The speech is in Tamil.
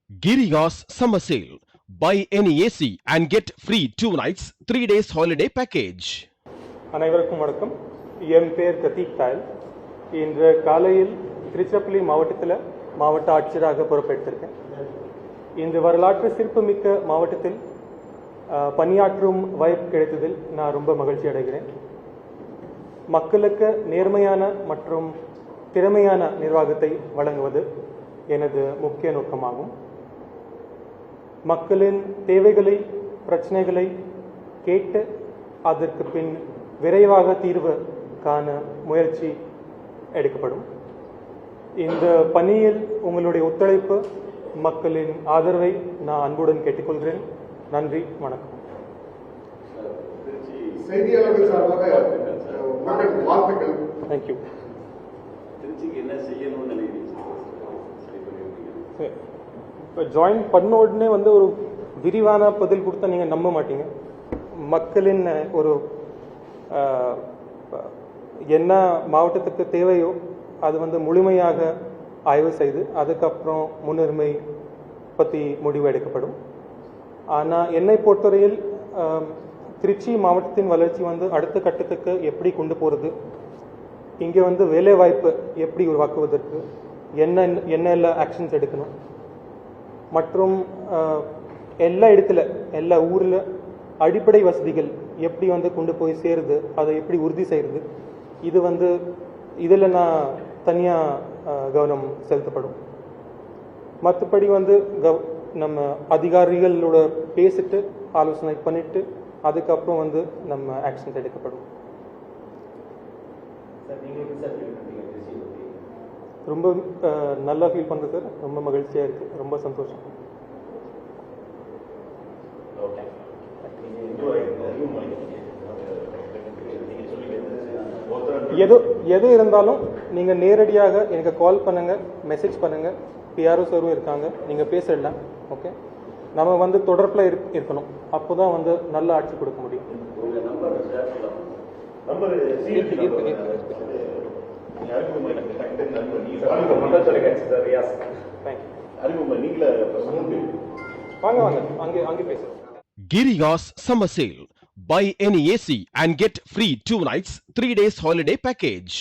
Giriga's summer sale. Buy any AC and get free 2 nights, 3 days holiday package. அனைவருக்கும் வணக்கம். என் பேர் கதீக் தாயல். இன்று காலையில் திருச்சிராப்பள்ளி மாவட்டத்தில் மாவட்ட ஆட்சியராக பொறுப்பேற்றிருக்கேன். இந்த வரலாற்று சிறப்புமிக்க மாவட்டத்தில் பணியாற்றும் வாய்ப்பு கிடைத்ததில் நான் ரொம்ப மகிழ்ச்சி அடைகிறேன். மக்களுக்கு நேர்மையான மற்றும் திறமையான நிர்வாகத்தை வழங்குவது எனது முக்கிய நோக்கமாகும். மக்களின் தேவைகளை பிரச்சனைகளை கேட்டு அதற்கு பின் விரைவாக தீர்வு காண முயற்சி எடுக்கப்படும். இந்த பணியில் உங்களுடைய ஒத்துழைப்பு மக்களின் ஆதரவை நான் அன்புடன் கேட்டுக்கொள்கிறேன். நன்றி, வணக்கம். செய்தியாளர்கள் சார்பாக வாழ்த்துக்கள். தேங்க்யூ. இப்போ ஜாயின் பண்ண உடனே ஒரு விரிவான பதில் கொடுத்தா நீங்கள் நம்ப மாட்டீங்க. மக்களின் ஒரு என்ன மாவட்டத்துக்கு தேவையோ அது முழுமையாக ஆய்வு செய்து அதுக்கப்புறம் முன்னுரிமை பற்றி முடிவு எடுக்கப்படும். ஆனால் என்னை பொறுத்தவரையில் திருச்சி மாவட்டத்தின் வளர்ச்சி அடுத்த கட்டத்துக்கு எப்படி கொண்டு போகிறது, இங்கே வேலை வாய்ப்பு எப்படி உருவாக்குவதற்கு என்ன ஆக்ஷன்ஸ் எடுக்கணும், மற்றும் எல்லா இடத்துல எல்லா ஊரில் அடிப்படை வசதிகள் எப்படி கொண்டு போய் சேருது, அதை எப்படி உறுதி செய்கிறது, இது இதில் நான் தனியாக கவனம் செலுத்தப்படும். மற்றபடி நம்ம அதிகாரிகளோட பேசிட்டு ஆலோசனை பண்ணிட்டு அதுக்கப்புறம் நம்ம ஆக்ஷன்ஸ் எடுக்கப்படும். ரொம்ப நல்லா ஃபீல் பண்ணுறது சார். ரொம்ப மகிழ்ச்சியாக இருக்குது. ரொம்ப சந்தோஷம். எது இருந்தாலும் நீங்கள் நேரடியாக எனக்கு கால் பண்ணுங்கள், மெசேஜ் பண்ணுங்கள். பிஆர்ஓ சாரும் இருக்காங்க, நீங்கள் பேசிடலாம். ஓகே, நம்ம தொடர்பில் இருக்கணும். அப்போ தான் நல்ல ஆட்சி கொடுக்க முடியும். Giriga's summer sale. Buy any AC and get free 2 nights, 3 days holiday package.